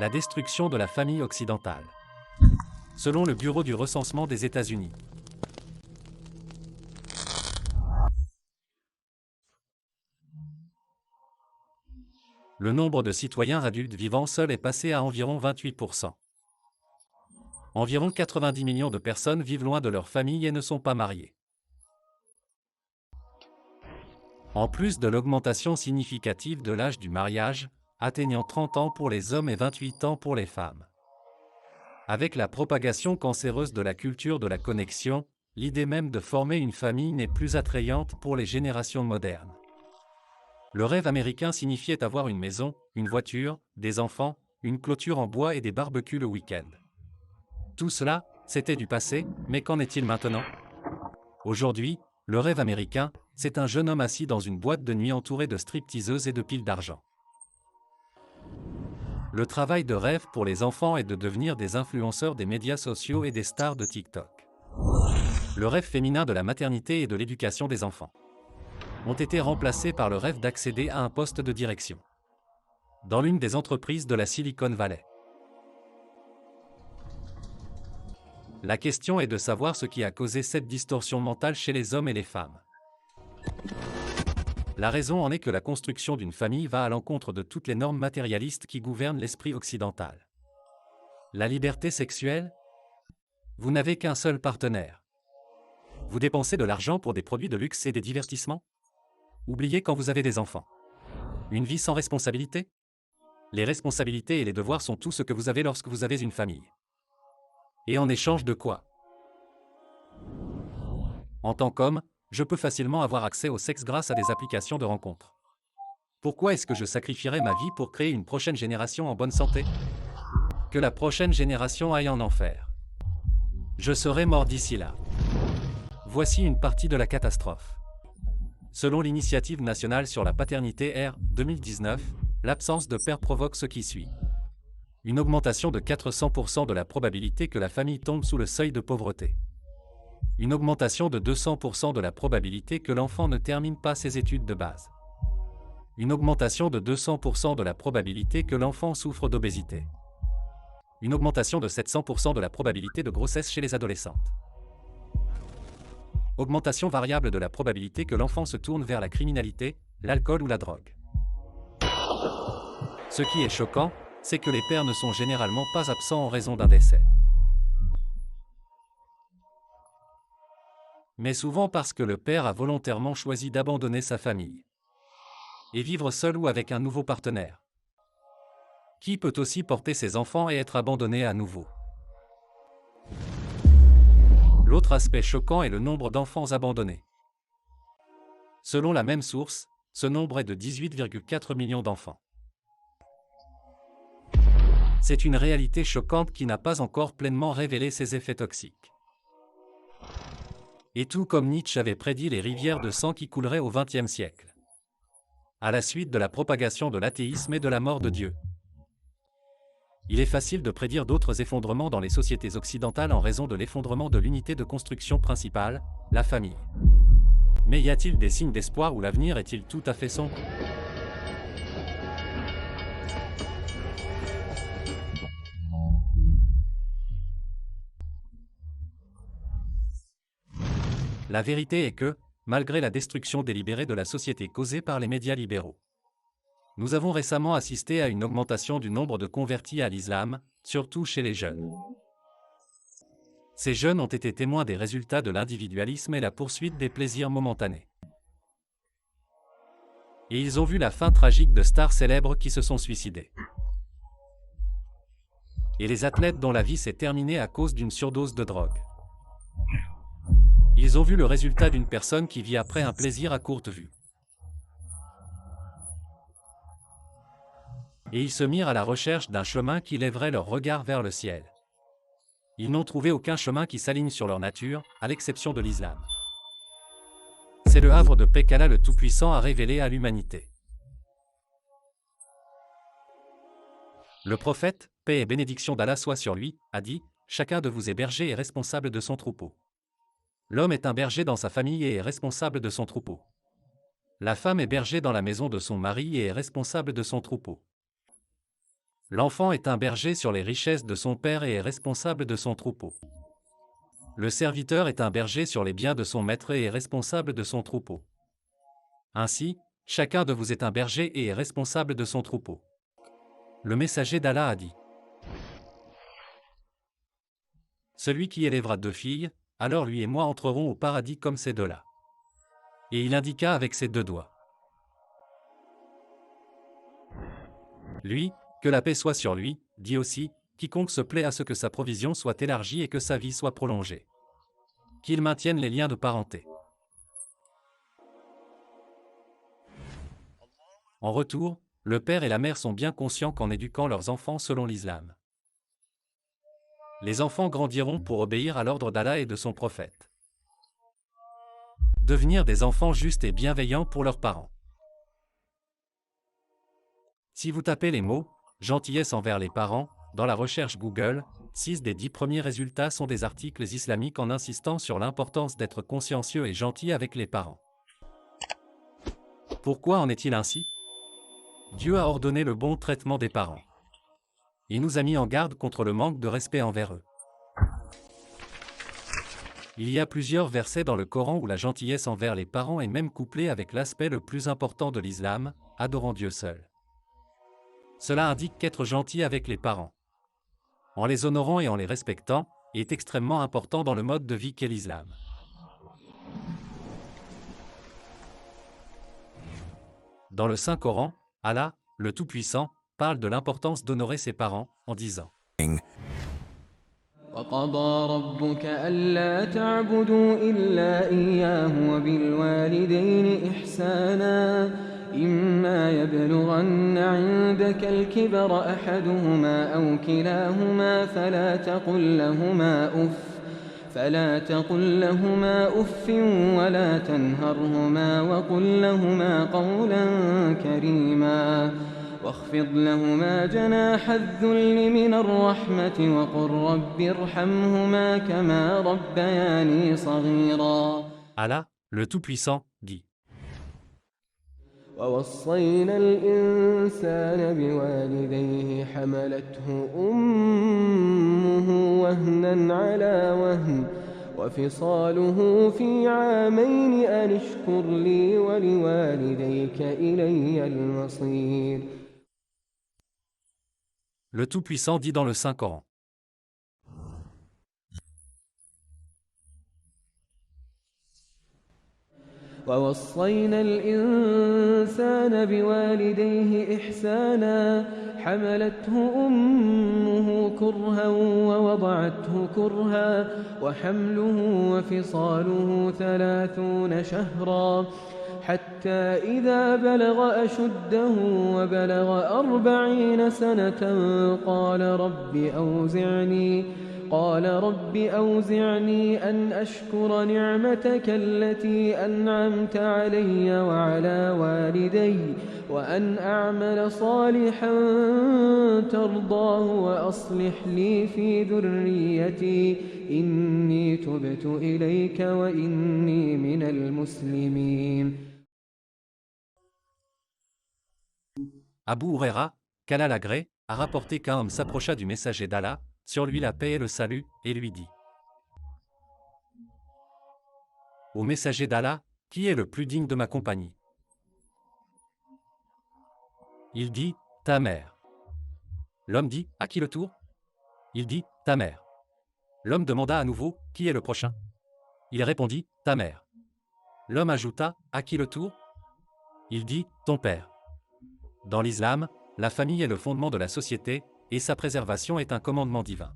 La destruction de la famille occidentale. Selon le Bureau du recensement des États-Unis, le nombre de citoyens adultes vivant seuls est passé à environ 28%. Environ 90 millions de personnes vivent loin de leur famille et ne sont pas mariées. En plus de l'augmentation significative de l'âge du mariage, atteignant 30 ans pour les hommes et 28 ans pour les femmes. Avec la propagation cancéreuse de la culture de la connexion, l'idée même de former une famille n'est plus attrayante pour les générations modernes. Le rêve américain signifiait avoir une maison, une voiture, des enfants, une clôture en bois et des barbecues le week-end. Tout cela, c'était du passé, mais qu'en est-il maintenant? Aujourd'hui, le rêve américain, c'est un jeune homme assis dans une boîte de nuit entouré de stripteaseuses et de piles d'argent. Le travail de rêve pour les enfants est de devenir des influenceurs des médias sociaux et des stars de TikTok. Le rêve féminin de la maternité et de l'éducation des enfants ont été remplacés par le rêve d'accéder à un poste de direction dans l'une des entreprises de la Silicon Valley. La question est de savoir ce qui a causé cette distorsion mentale chez les hommes et les femmes. La raison en est que la construction d'une famille va à l'encontre de toutes les normes matérialistes qui gouvernent l'esprit occidental. La liberté sexuelle? Vous n'avez qu'un seul partenaire. Vous dépensez de l'argent pour des produits de luxe et des divertissements? Oubliez quand vous avez des enfants. Une vie sans responsabilité? Les responsabilités et les devoirs sont tout ce que vous avez lorsque vous avez une famille. Et en échange de quoi? En tant qu'homme, je peux facilement avoir accès au sexe grâce à des applications de rencontres. Pourquoi est-ce que je sacrifierais ma vie pour créer une prochaine génération en bonne santé? Que la prochaine génération aille en enfer. Je serai mort d'ici là. Voici une partie de la catastrophe. Selon l'Initiative nationale sur la paternité R. 2019, l'absence de père provoque ce qui suit. Une augmentation de 400% de la probabilité que la famille tombe sous le seuil de pauvreté. Une augmentation de 200% de la probabilité que l'enfant ne termine pas ses études de base. Une augmentation de 200% de la probabilité que l'enfant souffre d'obésité. Une augmentation de 700% de la probabilité de grossesse chez les adolescentes. Augmentation variable de la probabilité que l'enfant se tourne vers la criminalité, l'alcool ou la drogue. Ce qui est choquant, c'est que les pères ne sont généralement pas absents en raison d'un décès. Mais souvent parce que le père a volontairement choisi d'abandonner sa famille et vivre seul ou avec un nouveau partenaire, qui peut aussi porter ses enfants et être abandonné à nouveau. L'autre aspect choquant est le nombre d'enfants abandonnés. Selon la même source, ce nombre est de 18,4 millions d'enfants. C'est une réalité choquante qui n'a pas encore pleinement révélé ses effets toxiques. Et tout comme Nietzsche avait prédit les rivières de sang qui couleraient au XXe siècle, à la suite de la propagation de l'athéisme et de la mort de Dieu. Il est facile de prédire d'autres effondrements dans les sociétés occidentales en raison de l'effondrement de l'unité de construction principale, la famille. Mais y a-t-il des signes d'espoir ou l'avenir est-il tout à fait sombre? La vérité est que, malgré la destruction délibérée de la société causée par les médias libéraux, nous avons récemment assisté à une augmentation du nombre de convertis à l'islam, surtout chez les jeunes. Ces jeunes ont été témoins des résultats de l'individualisme et la poursuite des plaisirs momentanés. Et ils ont vu la fin tragique de stars célèbres qui se sont suicidées. Et les athlètes dont la vie s'est terminée à cause d'une surdose de drogue. Ils ont vu le résultat d'une personne qui vit après un plaisir à courte vue. Et ils se mirent à la recherche d'un chemin qui lèverait leur regard vers le ciel. Ils n'ont trouvé aucun chemin qui s'aligne sur leur nature, à l'exception de l'islam. C'est le havre de paix qu'Allah le Tout-Puissant a révélé à l'humanité. Le prophète, paix et bénédiction d'Allah soit sur lui, a dit « Chacun de vous est berger et responsable de son troupeau. L'homme est un berger dans sa famille et est responsable de son troupeau. La femme est berger dans la maison de son mari et est responsable de son troupeau. L'enfant est un berger sur les richesses de son père et est responsable de son troupeau. Le serviteur est un berger sur les biens de son maître et est responsable de son troupeau. Ainsi, chacun de vous est un berger et est responsable de son troupeau. Le messager d'Allah a dit : celui qui élèvera 2 filles, alors lui et moi entrerons au paradis comme ces deux-là. Et il indiqua avec ses 2 doigts. Lui, que la paix soit sur lui, dit aussi, quiconque se plaît à ce que sa provision soit élargie et que sa vie soit prolongée. Qu'il maintienne les liens de parenté. En retour, le père et la mère sont bien conscients qu'en éduquant leurs enfants selon l'islam, les enfants grandiront pour obéir à l'ordre d'Allah et de son prophète. Devenir des enfants justes et bienveillants pour leurs parents. Si vous tapez les mots « gentillesse envers les parents » dans la recherche Google, 6 des 10 premiers résultats sont des articles islamiques en insistant sur l'importance d'être consciencieux et gentil avec les parents. Pourquoi en est-il ainsi ? Dieu a ordonné le bon traitement des parents. Il nous a mis en garde contre le manque de respect envers eux. Il y a plusieurs versets dans le Coran où la gentillesse envers les parents est même couplée avec l'aspect le plus important de l'islam, adorant Dieu seul. Cela indique qu'être gentil avec les parents, en les honorant et en les respectant, est extrêmement important dans le mode de vie qu'est l'islam. Dans le Saint-Coran, Allah, le Tout-Puissant, parle de l'importance d'honorer ses parents, en disant : وقضى ربك ألا تعبدوا إلا إياه وبالوالدين إحسانا إما يبلغن عندك الكبر أحدهما أو كلاهما فلا تقل لهما أف ولا تنهرهما وقل لهما قولا كريما واخفض لهما جناح الذل من الرحمة وقل رب ارحمهما كما ربياني صغيرا. Allah, le Tout-Puissant, dit : ووصينا الإنسان بوالديه حملته أمه وهنا على وهن وفصاله في عامين أن اشكر لي ولوالديك إلي المصير. Le Tout-Puissant dit dans le Saint-Coran : ووصينا الإنسان بوالديه إحسانا حملته أمه كرها ووضعته كرها وحمله وفصاله 30 شهرا حتى إذا بلغ أشده وبلغ 40 سنة قال رب أوزعني أن أشكر نعمتك التي أنعمت علي وعلى والدي وأن أعمل صالحا ترضاه وأصلح لي في ذريتي إني تبت إليك وإني من المسلمين. Abu Huraira, qu'Allah l'agrée, a rapporté qu'un homme s'approcha du messager d'Allah, sur lui la paix et le salut, et lui dit : au messager d'Allah, qui est le plus digne de ma compagnie ? Il dit : ta mère. L'homme dit : à qui le tour ? Il dit : ta mère. L'homme demanda à nouveau : qui est le prochain ? Il répondit : ta mère. L'homme ajouta : à qui le tour ? Il dit : ton père. Dans l'islam, la famille est le fondement de la société, et sa préservation est un commandement divin.